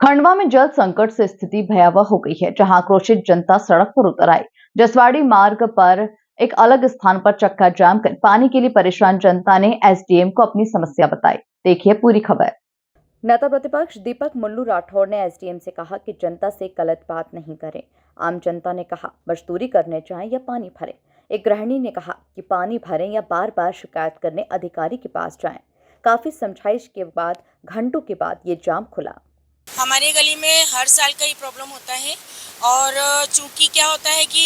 खंडवा में जल संकट से स्थिति भयावह हो गई है, जहां आक्रोशित जनता सड़क पर उतर आई। जसवाड़ी मार्ग पर एक अलग स्थान पर चक्का जाम कर पानी के लिए परेशान जनता ने एसडीएम को अपनी समस्या बताई। देखिए पूरी खबर। नेता प्रतिपक्ष दीपक मुल्लू राठौर ने एसडीएम से कहा कि जनता से गलत बात नहीं करें। आम जनता ने कहा मजदूरी करने जाएं या पानी भरें। एक गृहिणी ने कहा कि पानी भरें या बार बार शिकायत करने अधिकारी के पास जाएं। काफी समझाइश के बाद घंटों के बाद ये जाम खुला। हमारे गली में हर साल का ही प्रॉब्लम होता है और चूंकि क्या होता है कि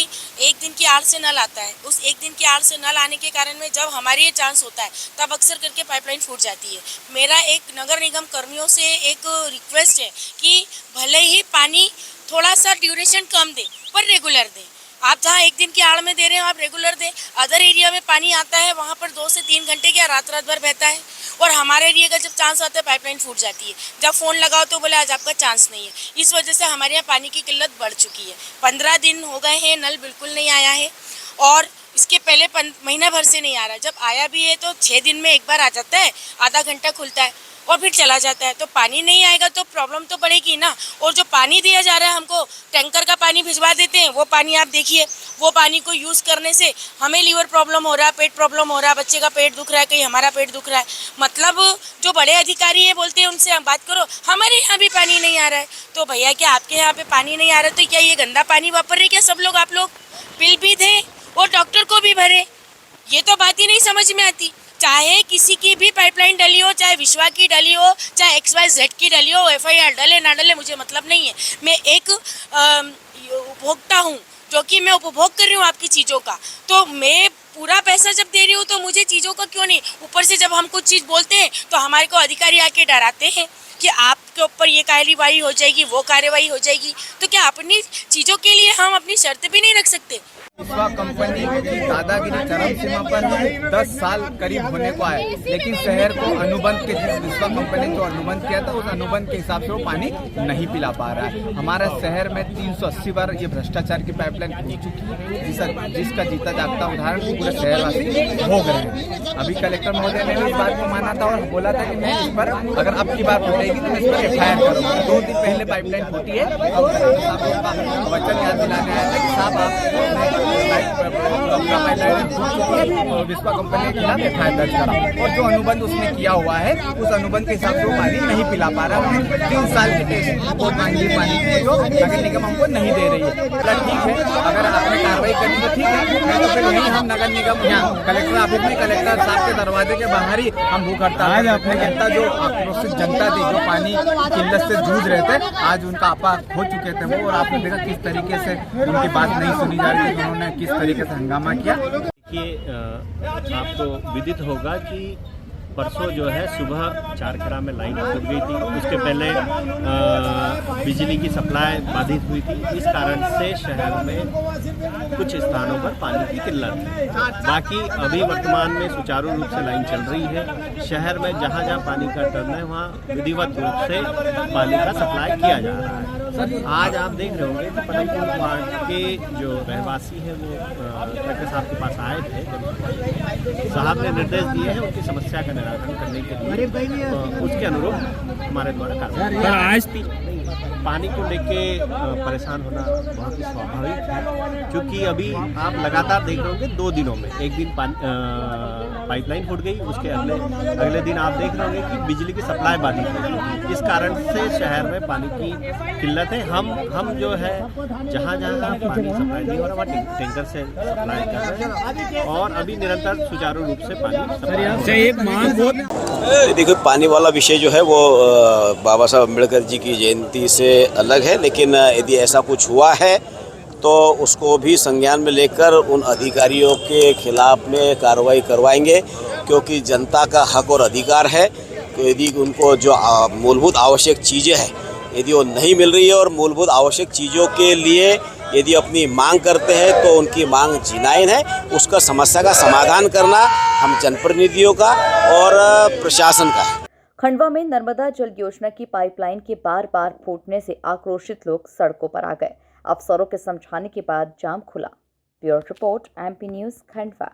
एक दिन की आड़ से नल आता है। उस एक दिन की आड़ से नल आने के कारण में जब हमारे ये चांस होता है तब अक्सर करके पाइपलाइन फूट जाती है। मेरा एक नगर निगम कर्मियों से एक रिक्वेस्ट है कि भले ही पानी थोड़ा सा ड्यूरेशन कम दे पर रेगुलर दें। आप जहाँ एक दिन की आड़ में दे रहे हो आप रेगुलर दें। अदर एरिया में पानी आता है वहाँ पर 2 से 3 घंटे क्या रात भर बहता है और हमारे एरिया का जब चांस आता है पाइपलाइन फूट जाती है। जब फ़ोन लगाओ तो बोले आज आपका चांस नहीं है। इस वजह से हमारे यहाँ पानी की किल्लत बढ़ चुकी है। 15 दिन हो गए हैं, नल बिल्कुल नहीं आया है और इसके पहले महीना भर से नहीं आ रहा। जब आया भी है तो 6 दिन में एक बार आ जाता है, आधा घंटा खुलता है और फिर चला जाता है। तो पानी नहीं आएगा तो प्रॉब्लम तो बढ़ेगी ना। और जो पानी दिया जा रहा है हमको, टैंकर का पानी भिजवा देते हैं, वो पानी आप देखिए, वो पानी को यूज़ करने से हमें लीवर प्रॉब्लम हो रहा है, पेट प्रॉब्लम हो रहा है, बच्चे का पेट दुख रहा है, कहीं हमारा पेट दुख रहा है। मतलब जो बड़े अधिकारी है बोलते हैं उनसे हम बात करो, हमारे यहाँ भी पानी नहीं आ रहा है। तो भैया क्या आपके यहाँ पे पानी नहीं आ रहा है तो क्या ये गंदा पानी वापर रहे क्या सब लोग? आप लोग बिल भी दें और डॉक्टर को भी भरे, ये तो बात ही नहीं समझ में आती। चाहे किसी की भी पाइपलाइन डली हो, चाहे विश्वा की डली हो, चाहे XYZ की डली हो, FIR डले ना डले मुझे मतलब नहीं है। मैं एक उपभोक्ता हूँ जो कि मैं उपभोग कर रही हूँ आपकी चीज़ों का। तो मैं पूरा पैसा जब दे रही हूँ तो मुझे चीज़ों का क्यों नहीं? ऊपर से जब हम कुछ चीज़ बोलते हैं तो हमारे को अधिकारी आके डराते हैं कि आपके ऊपर ये कार्रवाई हो जाएगी, वो कार्रवाई हो जाएगी। तो क्या अपनी चीज़ों के लिए हम अपनी शर्त भी नहीं रख सकते? विश्वा कंपनी की दादागिरी चरम सीमा पर 10 साल करीब होने को आए, लेकिन शहर को अनुबंध के जिस विश्वा कंपनी ने जो अनुबंध किया था उस अनुबंध के हिसाब से वो पानी नहीं पिला पा रहा है। हमारे शहर में 380 बार ये भ्रष्टाचार की पाइपलाइन हो चुकी है, जिसका जीता जागता उदाहरण पूरे शहरवासी भोग रहे हैं। अभी कलेक्टर महोदय ने भी इस बात को माना था और बोला था कि मैं इस पर अगर अब की बात फूटेगी तो मैं इस पर FIR करूँगा। 2 दिन पहले पाइपलाइन फूटी है, वचन याद दिलाने आया था कि साहब आप विश्वा कंपनी के खिलाफ FIR दर्ज करा और जो अनुबंध उसने किया हुआ है उस अनुबंध के हिसाब से वो पानी नहीं पिला पा रहा है। 3 साल की टेस्ट रिपोर्ट मांगी है पानी की जो नगर निगम हमको नहीं दे रही है। ठीक है, अगर आपने कार्रवाई करी तो ठीक है, नहीं तो फिर यही हम नगर निगम यहाँ कलेक्टर ऑफिस में कलेक्टर साहब के दरवाजे के बाहर ही हम भूख हड़ताल जनता जो आक्रोशित जनता थी जो पानी किल्लत से जूझ रहे थे, आज उनका आपा हो चुके थे वो। और आपने देखा किस तरीके से उनकी बात नहीं सुनी जा रही थी, उन्होंने किस तरीके से हंगामा किया। देखिए आपको विदित होगा कि परसों जो है सुबह चारखरा में लाइन टूट गई थी। उसके पहले बिजली की सप्लाई बाधित हुई थी। इस कारण से शहर में कुछ स्थानों पर पानी की किल्लत है। बाकी अभी वर्तमान में सुचारू रूप से लाइन चल रही है। शहर में जहाँ जहाँ पानी का टर्न है वहाँ विधिवत रूप से पानी का सप्लाई किया जा रहा है। आज आप देख रहे होंगे कि पटनपुर वार्ड के जो रहवासी हैं वो कलेक्टर साहब के पास आए थे। साहब ने निर्देश दिए हैं उनकी समस्या का निराकरण करने के लिए, उसके अनुरूप हमारे द्वारा कार्रवाई। आज पानी को लेके परेशान होना बहुत ही स्वाभाविक है, क्योंकि अभी आप लगातार देख रहे होंगे 2 दिनों में एक दिन पाइपलाइन फूट गई, उसके अगले दिन आप देख रहे होंगे कि बिजली की सप्लाई बाधित है। इस कारण से शहर में पानी की किल्लत है। हम जो है जहाँ जहाँ पानी सप्लाई नहीं हो रहा वहाँ टैंकर से सप्लाई कर रहे हैं और अभी निरंतर सुचारू रूप से पानी। देखो पानी वाला विषय जो है वो बाबा साहब अम्बेडकर जी की जयंती से अलग है, लेकिन यदि ऐसा कुछ हुआ है तो उसको भी संज्ञान में लेकर उन अधिकारियों के खिलाफ में कार्रवाई करवाएंगे, क्योंकि जनता का हक और अधिकार है कि यदि उनको जो मूलभूत आवश्यक चीज़ें हैं यदि वो नहीं मिल रही है और मूलभूत आवश्यक चीज़ों के लिए यदि अपनी मांग करते हैं तो उनकी मांग जिनाइन है। उसका समस्या का समाधान करना हम जनप्रतिनिधियों का और प्रशासन का है। खंडवा में नर्मदा जल योजना की पाइपलाइन के बार बार फूटने से आक्रोशित लोग सड़कों पर आ गए। अफसरों के समझाने के बाद जाम खुला। Bureau report, MP news, Khandwa.